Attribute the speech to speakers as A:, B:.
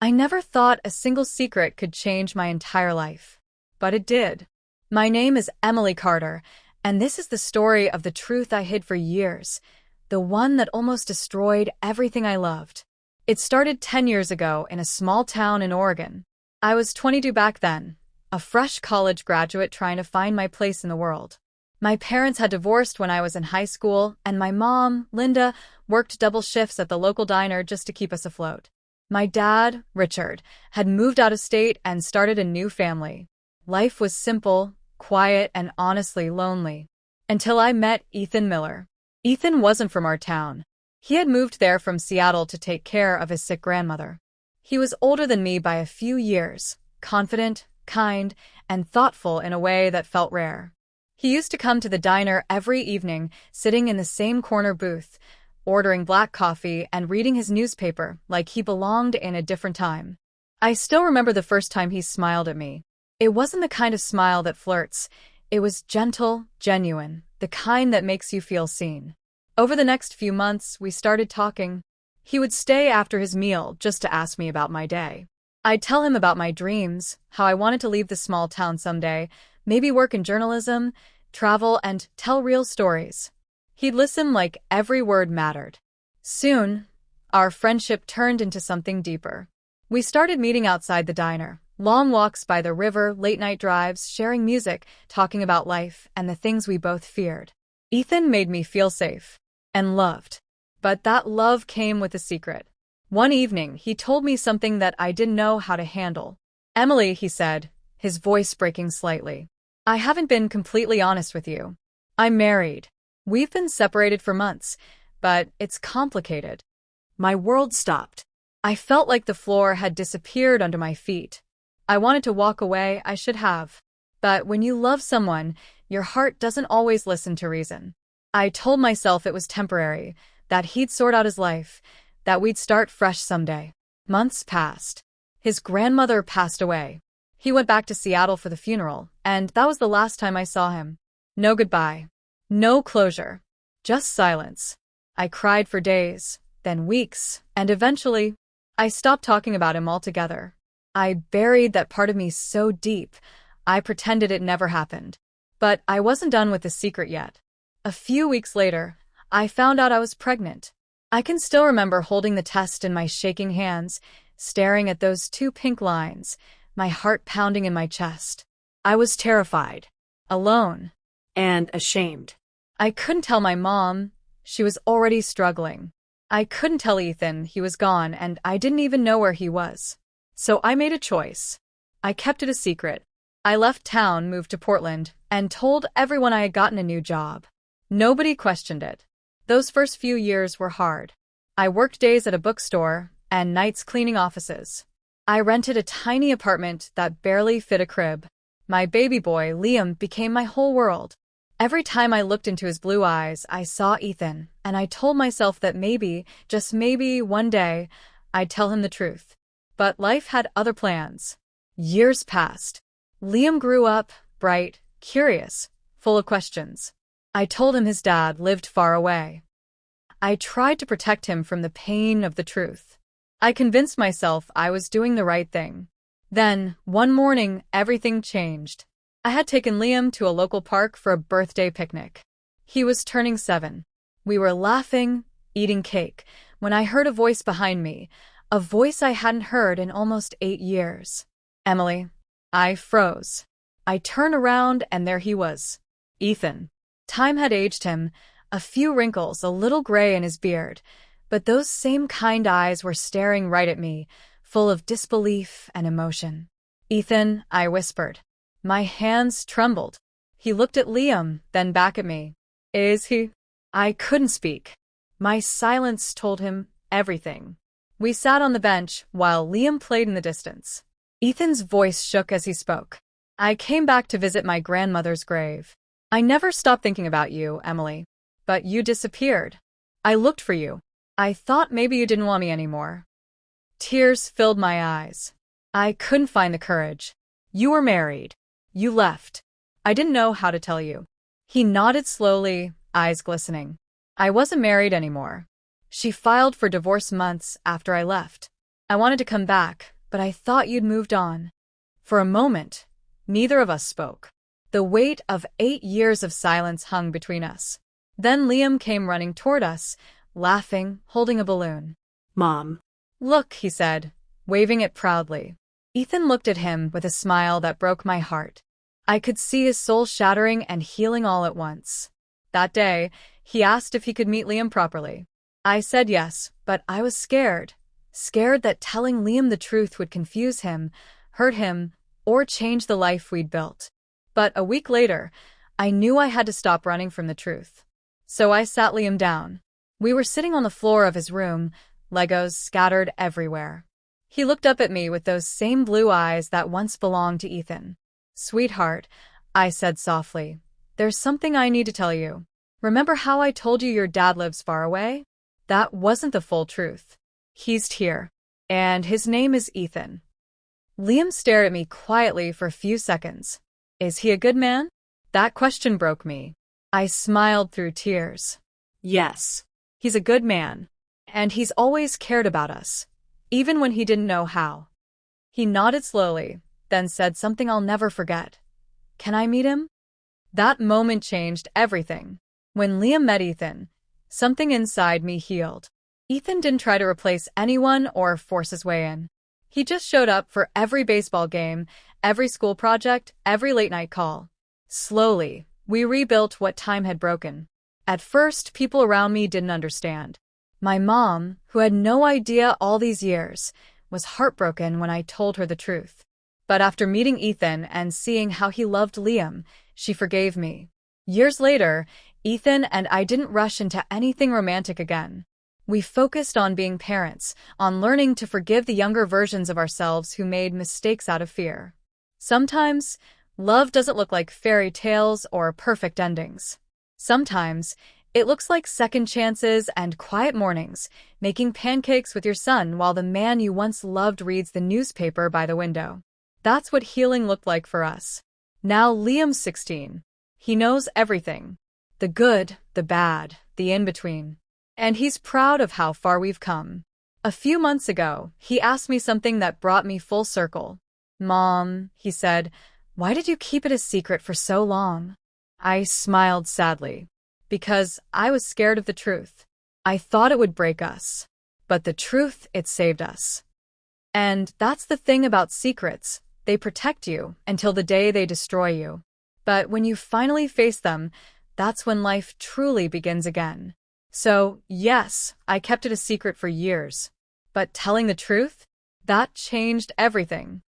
A: I never thought a single secret could change my entire life. But it did. My name is Emily Carter, and this is the story of the truth I hid for years, the one that almost destroyed everything I loved. It started 10 years ago in a small town in Oregon. I was 22 back then, a fresh college graduate trying to find my place in the world. My parents had divorced when I was in high school, and my mom, Linda, worked double shifts at the local diner just to keep us afloat. My dad, Richard, had moved out of state and started a new family. Life was simple, quiet, and honestly lonely. Until I met Ethan Miller. Ethan wasn't from our town. He had moved there from Seattle to take care of his sick grandmother. He was older than me by a few years, confident, kind, and thoughtful in a way that felt rare. He used to come to the diner every evening, sitting in the same corner booth, ordering black coffee and reading his newspaper like he belonged in a different time. I still remember the first time he smiled at me. It wasn't the kind of smile that flirts. It was gentle, genuine, the kind that makes you feel seen. Over the next few months, we started talking. He would stay after his meal just to ask me about my day. I'd tell him about my dreams, how I wanted to leave the small town someday, maybe work in journalism, travel, and tell real stories. He'd listen like every word mattered. Soon, our friendship turned into something deeper. We started meeting outside the diner, long walks by the river, late-night drives, sharing music, talking about life and the things we both feared. Ethan made me feel safe and loved. But that love came with a secret. One evening, he told me something that I didn't know how to handle. "Emily," he said, his voice breaking slightly, "I haven't been completely honest with you. I'm married. We've been separated for months, but it's complicated." My world stopped. I felt like the floor had disappeared under my feet. I wanted to walk away, I should have. But when you love someone, your heart doesn't always listen to reason. I told myself it was temporary, that he'd sort out his life, that we'd start fresh someday. Months passed. His grandmother passed away. He went back to Seattle for the funeral, and that was the last time I saw him. No goodbye. No closure. Just silence. I cried for days, then weeks, and eventually, I stopped talking about him altogether. I buried that part of me so deep, I pretended it never happened. But I wasn't done with the secret yet. A few weeks later, I found out I was pregnant. I can still remember holding the test in my shaking hands, staring at those 2 pink lines, my heart pounding in my chest. I was terrified, alone, and ashamed. I couldn't tell my mom. She was already struggling. I couldn't tell Ethan. He was gone, and I didn't even know where he was. So I made a choice. I kept it a secret. I left town, moved to Portland, and told everyone I had gotten a new job. Nobody questioned it. Those first few years were hard. I worked days at a bookstore and nights cleaning offices. I rented a tiny apartment that barely fit a crib. My baby boy, Liam, became my whole world. Every time I looked into his blue eyes, I saw Ethan, and I told myself that maybe, just maybe, one day, I'd tell him the truth. But life had other plans. Years passed. Liam grew up, bright, curious, full of questions. I told him his dad lived far away. I tried to protect him from the pain of the truth. I convinced myself I was doing the right thing. Then, one morning, everything changed. I had taken Liam to a local park for a birthday picnic. He was turning 7. We were laughing, eating cake, when I heard a voice behind me, a voice I hadn't heard in almost 8 years. "Emily." I froze. I turned around and there he was. Ethan. Time had aged him, a few wrinkles, a little gray in his beard, but those same kind eyes were staring right at me, full of disbelief and emotion. "Ethan," I whispered. My hands trembled. He looked at Liam, then back at me. "Is he?" I couldn't speak. My silence told him everything. We sat on the bench while Liam played in the distance. Ethan's voice shook as he spoke. "I came back to visit my grandmother's grave. I never stopped thinking about you, Emily. But you disappeared. I looked for you. I thought maybe you didn't want me anymore." Tears filled my eyes. I couldn't find the courage. "You were married. You left. I didn't know how to tell you." He nodded slowly, eyes glistening. "I wasn't married anymore. She filed for divorce months after I left. I wanted to come back, but I thought you'd moved on." For a moment, neither of us spoke. The weight of 8 years of silence hung between us. Then Liam came running toward us, laughing, holding a balloon.
B: "Mom."
A: "Look," he said, waving it proudly. Ethan looked at him with a smile that broke my heart. I could see his soul shattering and healing all at once. That day, he asked if he could meet Liam properly. I said yes, but I was scared. Scared that telling Liam the truth would confuse him, hurt him, or change the life we'd built. But a week later, I knew I had to stop running from the truth. So I sat Liam down. We were sitting on the floor of his room, Legos scattered everywhere. He looked up at me with those same blue eyes that once belonged to Ethan. "Sweetheart," I said softly, "there's something I need to tell you. Remember how I told you your dad lives far away? That wasn't the full truth. He's here, and his name is Ethan." Liam stared at me quietly for a few seconds. "Is he a good man?" That question broke me. I smiled through tears. "Yes, he's a good man, and he's always cared about us, even when he didn't know how." He nodded slowly, then said something I'll never forget. "Can I meet him?" That moment changed everything. When Liam met Ethan, something inside me healed. Ethan didn't try to replace anyone or force his way in. He just showed up for every baseball game, every school project, every late-night call. Slowly, we rebuilt what time had broken. At first, people around me didn't understand. My mom, who had no idea all these years, was heartbroken when I told her the truth. But after meeting Ethan and seeing how he loved Liam, she forgave me. Years later, Ethan and I didn't rush into anything romantic again. We focused on being parents, on learning to forgive the younger versions of ourselves who made mistakes out of fear. Sometimes, love doesn't look like fairy tales or perfect endings. Sometimes, it looks like second chances and quiet mornings, making pancakes with your son while the man you once loved reads the newspaper by the window. That's what healing looked like for us. Now Liam's 16. He knows everything. The good, the bad, the in-between. And he's proud of how far we've come. A few months ago, he asked me something that brought me full circle. "Mom," he said, "why did you keep it a secret for so long?" I smiled sadly. Because I was scared of the truth. I thought it would break us. But the truth, it saved us. And that's the thing about secrets. They protect you until the day they destroy you. But when you finally face them, that's when life truly begins again. So, yes, I kept it a secret for years. But telling the truth? That changed everything.